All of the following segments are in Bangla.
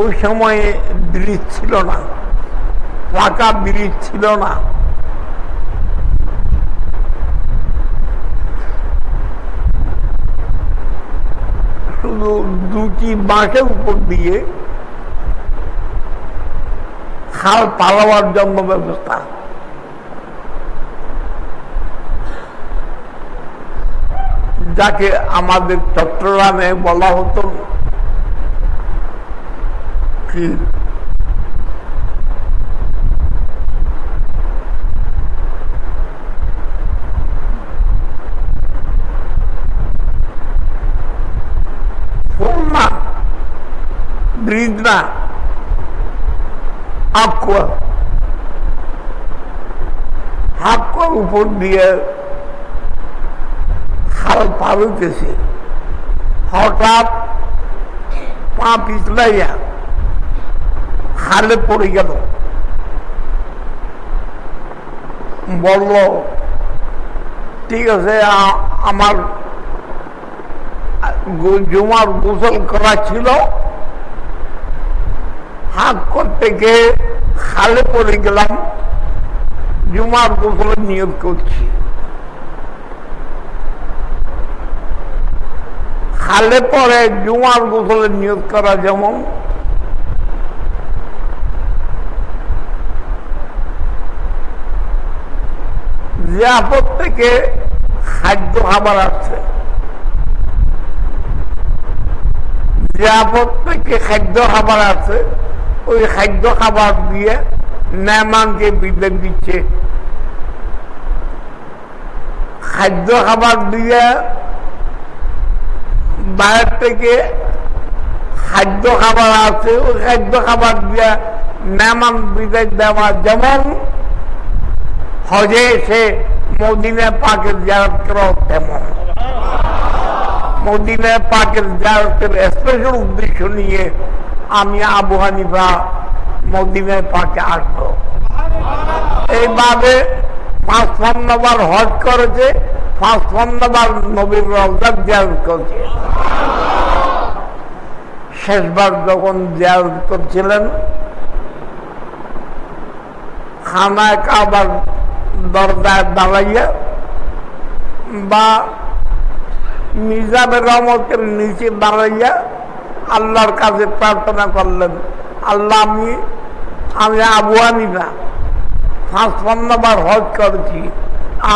ওই সময়ে ব্রিজ ছিল না, পাকা ব্রিজ ছিল না। শুধু দুটি বাঁশের উপর দিয়ে খাল পালাবার জন্য ব্যবস্থা। যাকে আমাদের চট্টগ্রামে বলা হতো কি ব্রিজ না, হাকুয়ার উপর দিয়ে খাল পার হইতেছে, হঠাৎ পা পিছলাইয়া খালে পড়ে গেল। বলল ঠিক আছে, আমার জুমার গোসল করা ছিল, হাত করতে গিয়ে খালে পড়ে গেলাম, জুমার গোসলের নিয়োগ করছি। খালে পরে জুমার গোসলের নিয়োগ করা যেমন জিয়াফত থেকে খাদ্য খাবার আছে, জিয়াফত থেকে খাদ্য খাবার আছে, ওই খাদ্য খাবার দিয়ে মেহমানকে বিদায় দিচ্ছে। খাদ্য খাবার দিয়ে বাইরে থেকে খাদ্য খাবার আছে, ওই খাদ্য খাবার দিয়ে মেহমান বিদায় দেওয়া যেমন হজে এসে মদিনা পাকের জিয়ারত করা তেমন। মদিনা পাকের জিয়ারতের স্পেশাল উদ্দেশ্য নিয়ে আমি আবু হানিফা মদিনা পাকে আসবো। এইভাবে ৫৫ বার হজ করেছে, ৫৫ বার নবীর রওজা জিয়ারত করেছে। শেষবার যখন জিয়ারত করছিলেন খানায় কাবার দরজায় দাঁড়াইয়া বা মিজাবের রহমতের নিচে দাঁড়াইয়া আল্লাহর কাছে প্রার্থনা করলেন, আল্লাহ আমি আবু হানিফা ৫৫ বার হজ করেছি,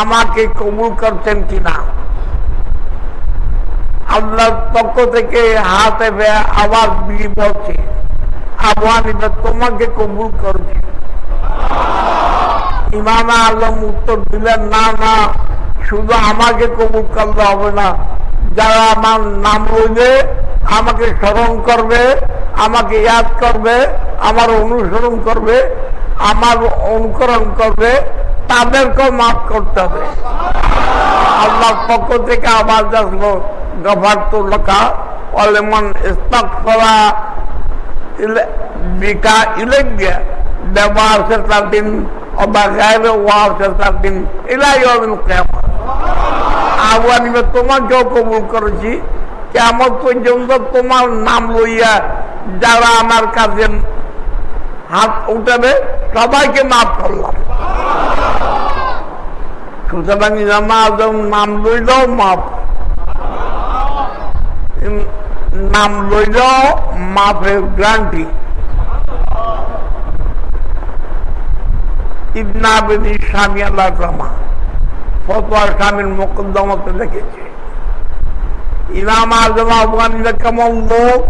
আমাকে কবুল করছেন কিনা। আল্লাহর পক্ষ থেকে হাতে আওয়াজ দিয়ে বলছে, আবু হানিফা তোমাকে কবুল করছে। ইমাম আজম উত্তর দিলেন, না না, শুধু আমাকে কবুল করলে হবে না, যারা আমার নাম লইবে, আমাকে স্মরণ করবে, আমাকে ইয়াদ করবে, আমার অনুসরণ করবে, আমার অনুকরণ করবে, তাদেরকেও মাফ করতে হবে। আল্লাহর পক্ষ থেকে আওয়াজ আসলো, গফারতু লাকা ওয়ালিমান ইস্তাগফারা বিকা ইলাইয়া বিওয়াসিতাতিন ওয়া গায়রি ওয়াসিতাতিন ইলা ইয়াউমিল কিয়ামাহ। আবু হানিফা তোমাকেও কবুল করেছি, কিয়ামত পর্যন্ত তোমার নাম লইয়া যারা আমার কাছে হাত উঠাবে সবাইকে মাফ করলাম। সুতরাং নাম লইলেও মাফ, নাম লইলেও মাফের গ্যারান্টি। ইবনে আবিদিন স্বামী আল্লাহ রামা ফতোয়া স্বামীর মুকদ্দমাতে লিখেছে, ইমাম আজম আবু হানিফা কেমন লোক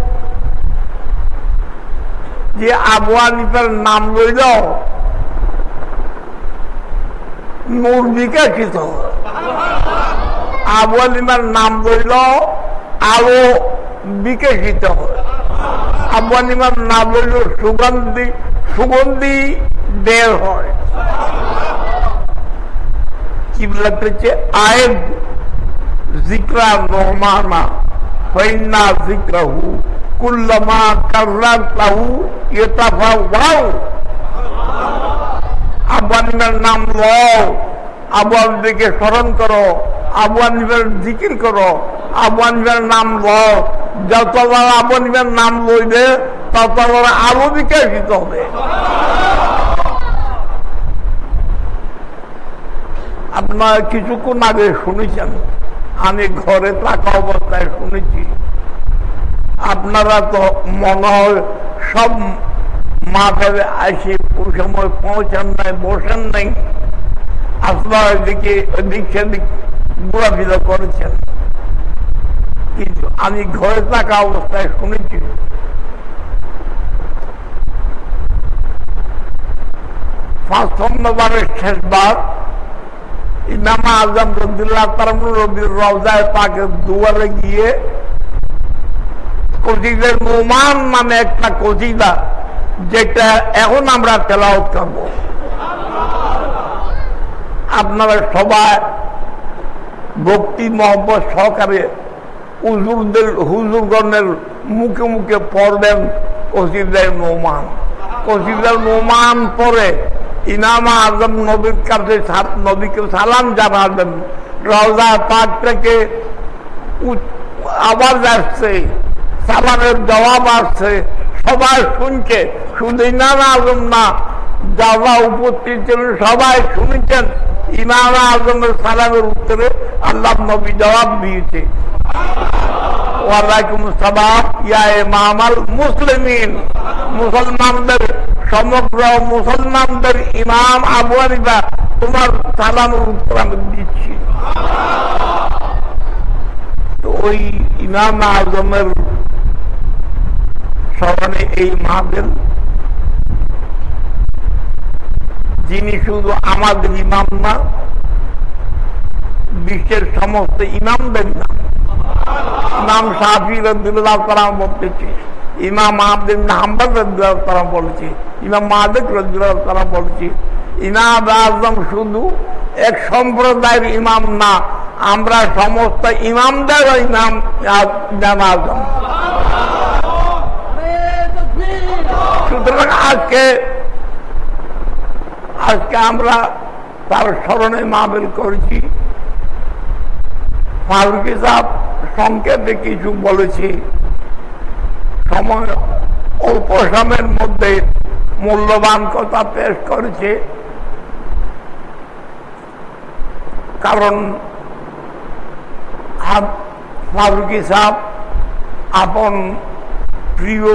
যে আবু হানিফার নাম লইল নূর বিকশিত, আবু হানিফার নাম লইল আলো বিকশিত, আবু হানিফার নাম লইল সুগন্ধি বের হয়। কি বলতেছে, আয়েদ জিকরা নহমানা ফাইন্না জিকরাহু কুল্লামা কাররাতাহু ইয়াতাফাওয়াউ। আবু হানিফার নাম লও, আবু হানিফাকে স্মরণ করো, আবু হানিফার জিকির করো, আবু হানিফার নাম লও। যতবার আবু হানিফার নাম লইবে তত আরো বিকশিত হবে। আপনারা কিছুক্ষণ আগে শুনেছেন, আমি ঘরে থাকা অবস্থায় শুনেছি, আপনারা তো মনে হয় সব মাঠে আসে ওই সময় পৌঁছান নাই, বসেন নাই, আপনারা এদিকে এদিক সেদিক ঘোরাফেরা করেছেন। কিন্তু আমি ঘরে থাকা অবস্থায় শুনেছি প্রথমবারের শেষবার ইমাম আজম রাদিয়াল্লাহু তাআলা নবীর রওজায়ে পাকের দুয়ারে গিয়ে কসিদার নোমান নামে একটা কসিদা, যেটা এখন আমরা তেলাওয়াত করব, আপনারা সবাই ভক্তি মহব্বত সহকারে হুজুরগণের মুখে মুখে পড়বেন কসিদার নোমান। কসিদার নোমান পরে ইমাম আজম নবীর কাছে নবীকে সালাম জানাবেন। রওজা পাক থেকে আওয়াজ আসছে, সালামের জবাব আসছে, সবাই শুনছে। শুধু ইমাম আজম না, যারা উপস্থিত ছিলেন সবাই শুনেছেন। ইমাম আজমের সালামের উত্তরে আল্লাহ নবী জবাব দিয়েছে, ওয়ালাইকুম আসসালাম ইয়া ইমামাল মুসলিমিন। মুসলমানদের সমগ্র মুসলমানদের ইমাম আবু হানিফা, তোমার সালামের উত্তর আমি দিচ্ছি। তো ওই ইমাম আজমের স্মরণে এই মাহফিল, যিনি শুধু আমাদের ইমাম না, বিশ্বের সমস্ত ইমামদের ইমাম। ইমাম শাফি রাদিয়াল্লাহু তাআলা বলতেছে, ইমাম আহমদ ইবনে হাম্বল রাদিয়াল্লাহু তাআলা বলেছে, ইমাম মালিক রাদিয়াল্লাহু তাআলা বলেছে, ইমাম আজম শুধু এক সম্প্রদায়ের ইমাম না, আমরা সমস্ত ইমামদের ইমাম আজম। সুতরাং আজকে আমরা তার স্মরণে মাহফিল করেছি। ফারুকী সাহেব সংক্ষেপে কিছু বলেছি, সময় অল্প সময়ের মধ্যে মূল্যবান কথা পেশ করেছে। কারণ ফারুকী সাহেব আপন প্রিয়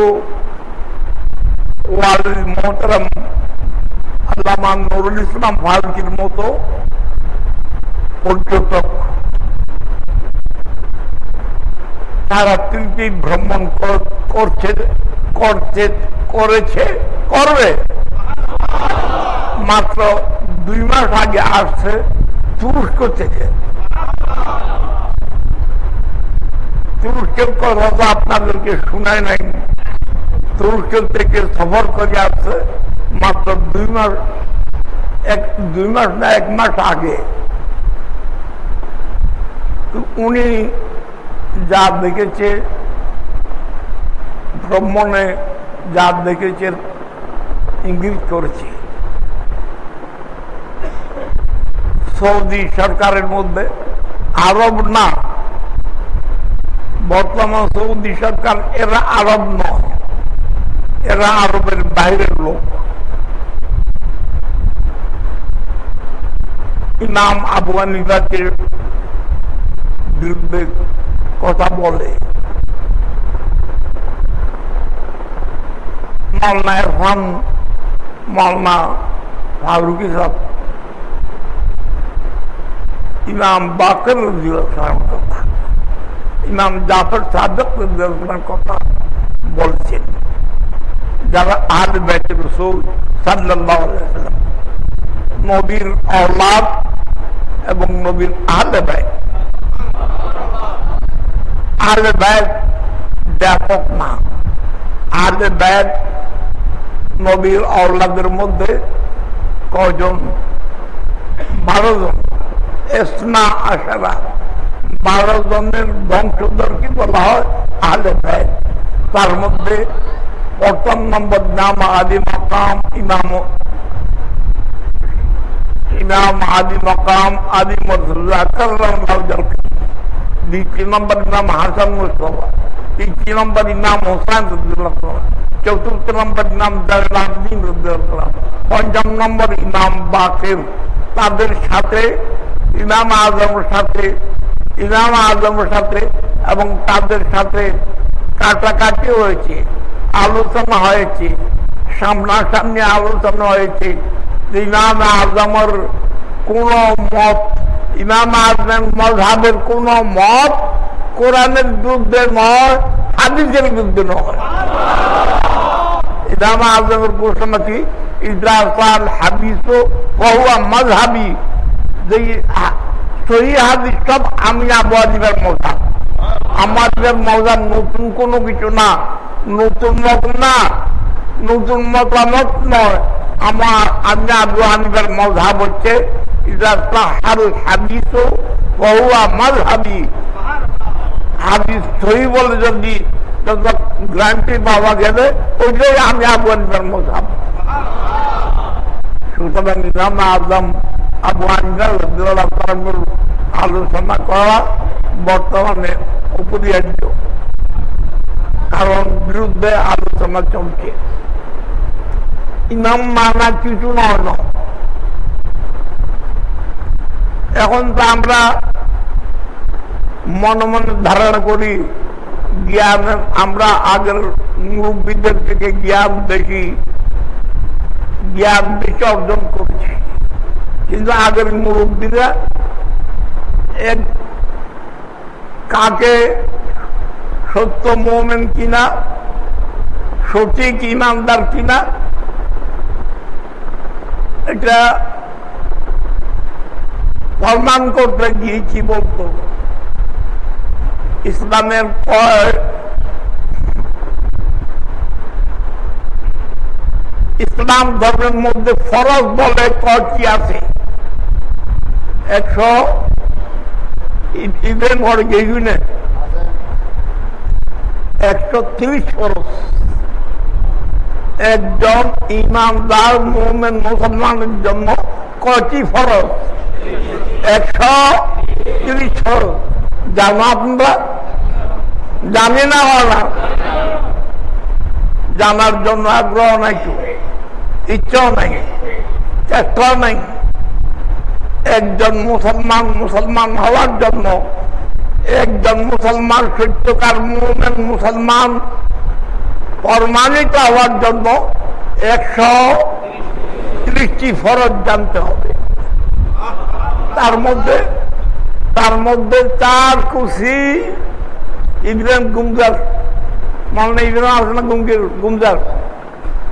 ওয়ালি মোহতারাম আল্লামা নুরুল ইসলাম ফারুকীর মতো পর্যটক তারা পৃথিবী ভ্রমণ করবে। মাত্র 2 মাস আগে আসছে তুরস্ক থেকে। তুরস্কের কথা আপনাদেরকে শোনায় নাই। তুরস্ক থেকে সফর করে আসছে মাত্র 2 মাস, 1 মাস আগে। উনি যা দেখেছে, ভ্রমণে যা দেখেছে ইঙ্গিত করেছে। সৌদি সরকারের মধ্যে, আরব না, বর্তমান সৌদি সরকার এরা আরব নয়, এরা আরবের বাইরের লোক। ইমাম আবু হানিফাকে বিরুদ্ধে কথা বলে। মাওলানা ইরফান, মাওলানা ফারুকী সাহেব ইমাম বাকর রাদিয়াল্লাহু কথা, ইমাম জাফর সাদিক রাদিয়াল্লাহু কথা বলছেন, যারা আহলে বাইত রাসূল সাল্লাল্লাহু আলাইহি ওয়াসাল্লাম, নবীর আওলাদ এবং নবীর আহলে বাইত। আহলে বাইত ব্যাপক না, আহলে বাইত নবীর আওলাদের মধ্যে কয়জন? 12 জন। ইসনা আশারা, 12 জনের বংশধরকে বলা হয় আহলে বাইত। তার মধ্যে প্রথম নম্বর নাম আদি মাকাম ইমাম আদি মাকাম আদি মুর্তজা কাররামাল্লাহু ওয়াজহাহু। দ্বিতীয় নম্বর ইমাম হাসান মুস্তাফা, তৃতীয় নম্বর ইমাম হোসেন রাদিয়াল্লাহু তাআলা, চতুর্থ নম্বর ইমাম জালালউদ্দিন রাদিয়াল্লাহু, পঞ্চম নম্বর ইমাম বাকির। তাদের সাথে ইমাম আজমের সাথে এবং তাদের সাথে কাটাকাটি হয়েছে, আলোচনা হয়েছে, সামনাসামনি আলোচনা হয়েছে। ইমাম আজমের কোন মত, ইমাম আজমের মযহাবের কোন মত কোরআনের বিরুদ্ধে নয়, হাদিসের বিরুদ্ধে নয়। ইমাম আজমের ঘোষণা কি, ইযা কাল হাদিসু ওয়া হুয়া মাযহাবি, যে সহিহ হাদিস সব আমি আবু হানিফার মযহাব। আমাদের মযহাব নতুন কোনো কিছু না, নতুন মত না, নতুন মতামত নয়। আমি আবু হানিফার মযহাব হচ্ছে ইযা সাহাল হাদিসু ওয়া হুয়া মাযহাবি। হাদিস সহিহ বলে যদি গ্যারান্টি পাওয়া গেলে ওইটাই আমি আবু হানিফার মযহাব। সুতরাং ইমাম আজম আবু হানিফা রাদিয়াল্লাহু তাআলার আলোচনা করা বর্তমানে অপরিহার্য, কারণ বিরুদ্ধে আলোচনা চলছে। ইমাম মানা কিছু নয়। এখন তো আমরা মনে মনে ধারণা করি জ্ঞান, আমরা আগের মুরব্বীদের থেকে জ্ঞান বেশি অর্জন করছি, কিন্তু আগের মুরব্বীরা কাকে সত্য মুমিন কিনা, সঠিক ইমানদার কিনা, এটা প্রমাণ করতে গিয়ে কি বলতো, ইসলামের ইসলাম ধর্মের মধ্যে ফরজ বলে কয়টি আছে? 130 ফরজ। একজন ইমানদার মুমিন মুসলমানের জন্য কয়টি ফরজ? 130 ফরজ। জানো আপনারা? জানি না, জানার জন্য আগ্রহ নাই, ইচ্ছাও নাই, চেষ্টাও নাই। একজন মুসলমান হওয়ার জন্য, একজন মুসলমান সত্যকার মুমিন মুসলমান প্রমাণিত হওয়ার জন্য 130টি ফরজ জানতে হবে। তার মধ্যে 4 কুরসি ইব্রাহিম গুমজার, মানে ইব্রাহিম আছে না গুমজার,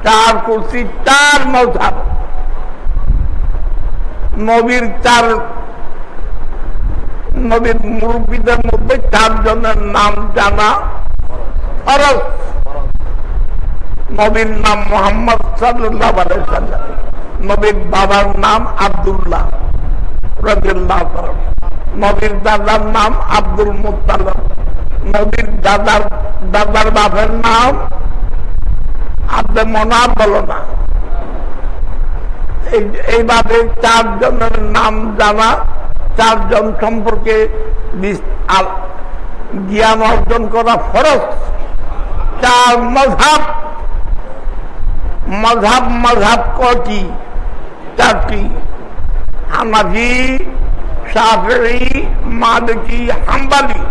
4 কুরসি, 4 মযহাব, নবীর মুরব্বীদের মধ্যে 4 জনের নাম জানা ফরজ। নবীর নাম মুহাম্মদ সাল্লাল্লাহু আলাইহি সাল্লাম, নবীর বাবার নাম আব্দুল্লাহ রাদিয়াল্লাহু তাআলা, নবীর দাদার নাম আব্দুল মুত্তালিব, নবীর দাদার বাবার নাম আব্দে মনাফ, বলো না। এইভাবে 4 জনের নাম জানা, 4 জন সম্পর্কে জ্ঞান অর্জন করা ফরজ। 4 মযহাব কয়টি? 4টি। হানাফি, শাফিঈ, মালিকি, হাম্বলি,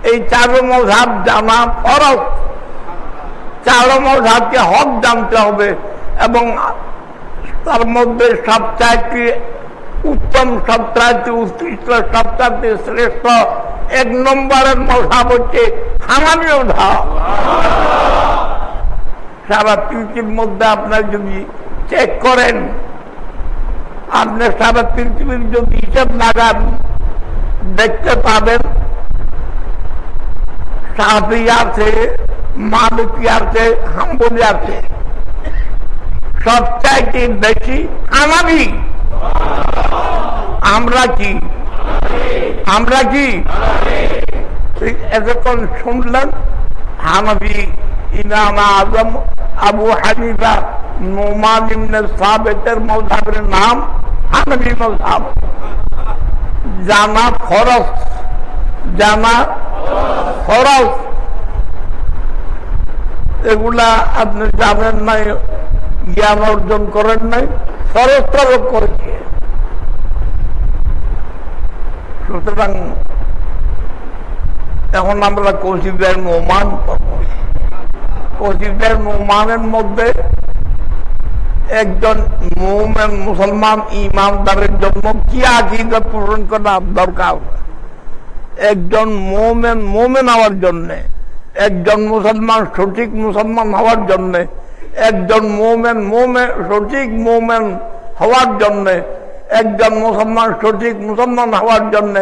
এই 4 মযহাব জানা ফরজ। 4 মযহাবকে হক জানতে হবে, এবং তার মধ্যে সবচাইতে উত্তম, সবচাইতে উৎকৃষ্ট, সবচাইতে শ্রেষ্ঠ 1 নম্বরের মযহাব হচ্ছে হানাফি মযহাব। সারা পৃথিবীর মধ্যে আপনার যদি চেক করেন, আপনি সারা পৃথিবীর যদি হিসাব লাগান, দেখতে পাবেন শাফিঈ আছে, মালিকি আছে, হাম্বলি আছে, সবচাইতে বেশি হানাফি। আমরা কি এতক্ষণ শুনলেন হানাফি ইমাম আজম আবু হানিফা নুমান ইবনে সাবিতের মযহাবের নাম হানাফি মযহাব। জানা ফরজ, এগুলা আপনি জানেন নাই, জ্ঞান অর্জন করেন নাই, ফরজ তলব করেছে। সুতরাং এখন আমরা কসিদার নোমান করব। কসিদার নোমানের মধ্যে একজন মুমিন মুসলমান ইমানদারের জন্য কি আকীদা পূরণ করা দরকার, একজন মুমিন হওয়ার জন্য, একজন মুসলমান সঠিক মুসলমান হওয়ার জন্য, একজন সঠিক মুমিন হওয়ার জন্য, একজন মুসলমান সঠিক মুসলমান হওয়ার জন্য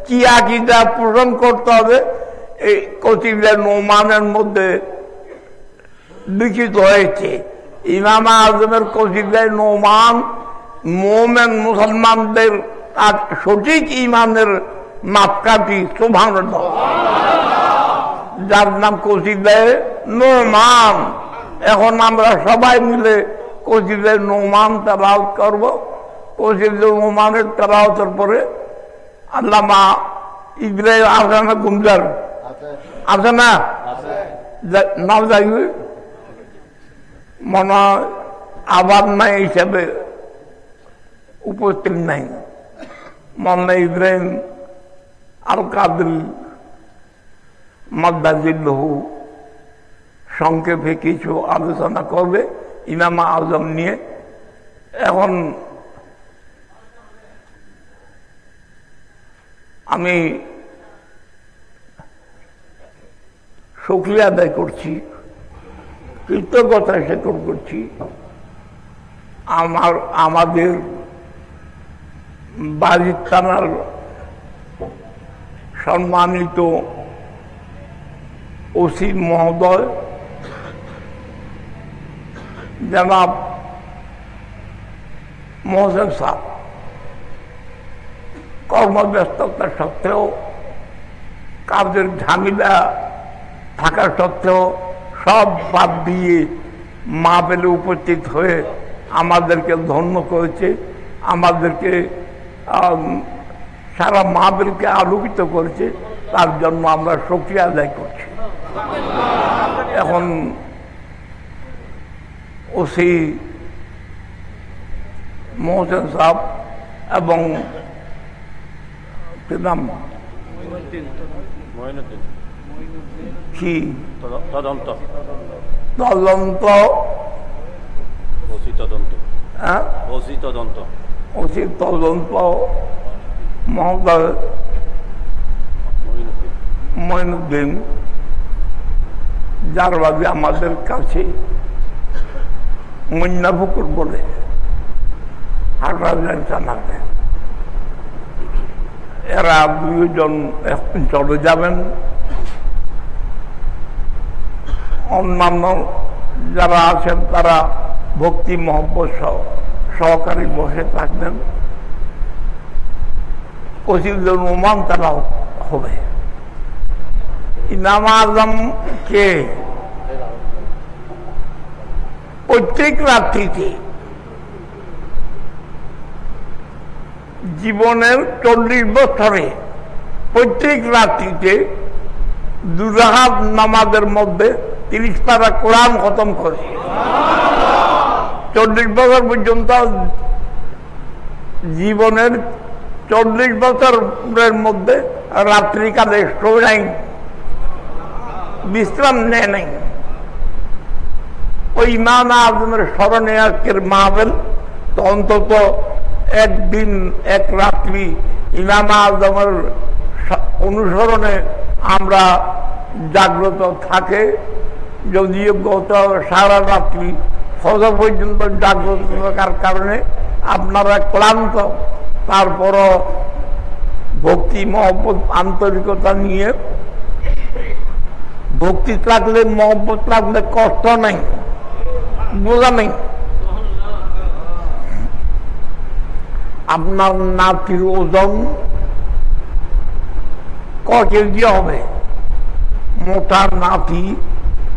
কি আকীদা পোষণ করতে হবে, এই কতিবের নোমানের মধ্যে লিখিত হয়েছে। ইমাম আজমের কতিবের নোমান মুমিন মুসলমানদের সঠিক ইমানের মাপকাঠি, সুবহানাল্লাহ, যার নাম কতিবের নোমান। এখন আমরা সবাই মিলে কতিবের নোমান তেলাওয়াত করব। কতিবের নোমানের তেলাওয়াতের পরে আল্লামা ইব্রাহিম আছে না, গুমজার আছে না, নাম যাইবে মনে আবাদ নাই হিসাবে উপস্থিত নাই। মনে ইব্রাহিম আল কাদের মাদ্দাজিল্লাহু সংক্ষেপে কিছু আলোচনা করবে ইমাম আজম নিয়ে। এখন আমি শুকরিয়া আদায় করছি, কৃতজ্ঞতা স্বীকার করছি আমাদের বাড়ির থানার সম্মানিত ওসি মহোদয় জনাব মোহসেন সাহেব কর্মব্যস্ততা সত্ত্বেও, কাজের ঝামেলা থাকা সত্ত্বেও সব বাদ দিয়ে মাহফিলে উপস্থিত হয়ে আমাদেরকে ধন্য করেছে, আমাদেরকে সারা মাহফিলকে আলোকিত করেছে। তার জন্য আমরা শুকরিয়া আদায় করছি। এখন ওসি মোহসেন সাহেব এবং নাম কি তদন্ত মহোদয় মঈনুদ্দিন, যার বাদে আমাদের কাছে মুন্নাফুকুর বলে হাটহাজারী থানাতে, এরা দুজন এখন চলে যাবেন। অন্যান্য যারা আছেন তারা ভক্তি মহব্বত সহকারী বসে থাকবেন। কসিদুল নোমান তারা হবে। ইমাম আজম কে প্রত্যেক রাত্রিতে জীবনের 40 বছরে প্রত্যেক রাত্রিতে 2 রাকাত নামাজের মধ্যে 30 পারা কোরআন খতম করে 40 বছর পর্যন্ত, জীবনের 40 বছরের মধ্যে রাত্রিকালে শোয় নাই, বিশ্রাম নেয় নাই। ওই ইমাম আজমের স্মরণে আজকের মাহফিল, তো অন্তত একদিন এক রাত্রি ইমাম আজমের অনুসরণে আমরা জাগ্রত থাকে। যদিও গত সারা রাত্রি ফজর পর্যন্ত জাগ্রত থাকার কারণে আপনারা ক্লান্ত, তারপরও ভক্তি মহব্বত আন্তরিকতা নিয়ে, ভক্তি থাকলে মহব্বত থাকলে কষ্ট নেই, বোঝা নেই। আপনার নাতির ওজন ক কেজি হবে, মোটা নাতি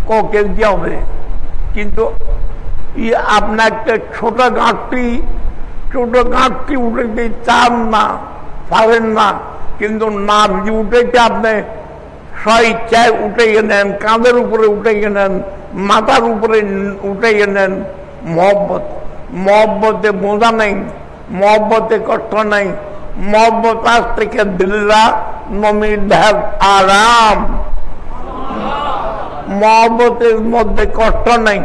ক কেজি হবে, কিন্তু আপনার একটা ছোট গাঁটটি উঠেতে চান না, পারেন না, কিন্তু নাতি উঠেছে আপনি স্বইচ্ছায় উঠাইয়ে নেন, কাঁধের উপরে উঠাইয়ে নেন, মাথার উপরে উঠাইয়ে নেন। মহব্বত, মহব্বতে বোঝা নেই, মহব্বতে কষ্ট নেই। মহব্বত আজ থেকে দিল্লা নমির ধ্যান আরাম। মহব্বতের মধ্যে কষ্ট নেই।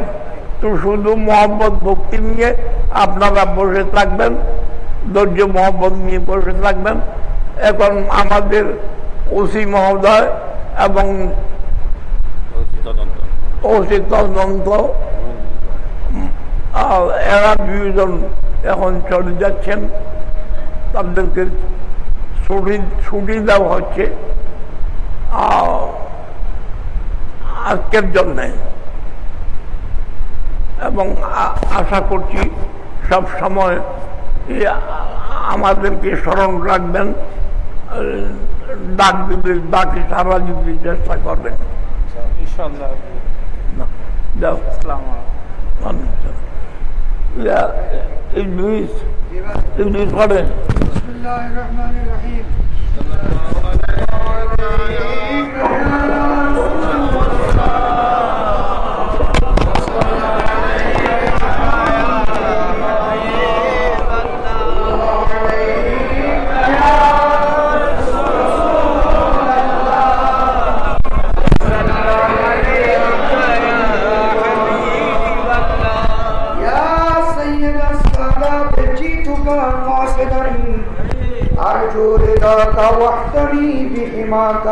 তো শুধু মহব্বত ভক্তি নিয়ে আপনারা বসে থাকবেন, ধৈর্য মহব্বত নিয়ে বসে থাকবেন। এখন আমাদের ওসি মহোদয় এবং ওসি তদন্ত এরা দুজন এখন চলে যাচ্ছেন, তাদেরকে ছুটি দেওয়া হচ্ছে আজকের জন্যে। এবং আশা করছি সব সময় আমাদেরকে স্মরণ রাখবেন, ডাকে সারা দিতে চেষ্টা করবেন। ইবলিস করেন। أرجو رضاك واحتمي بحماك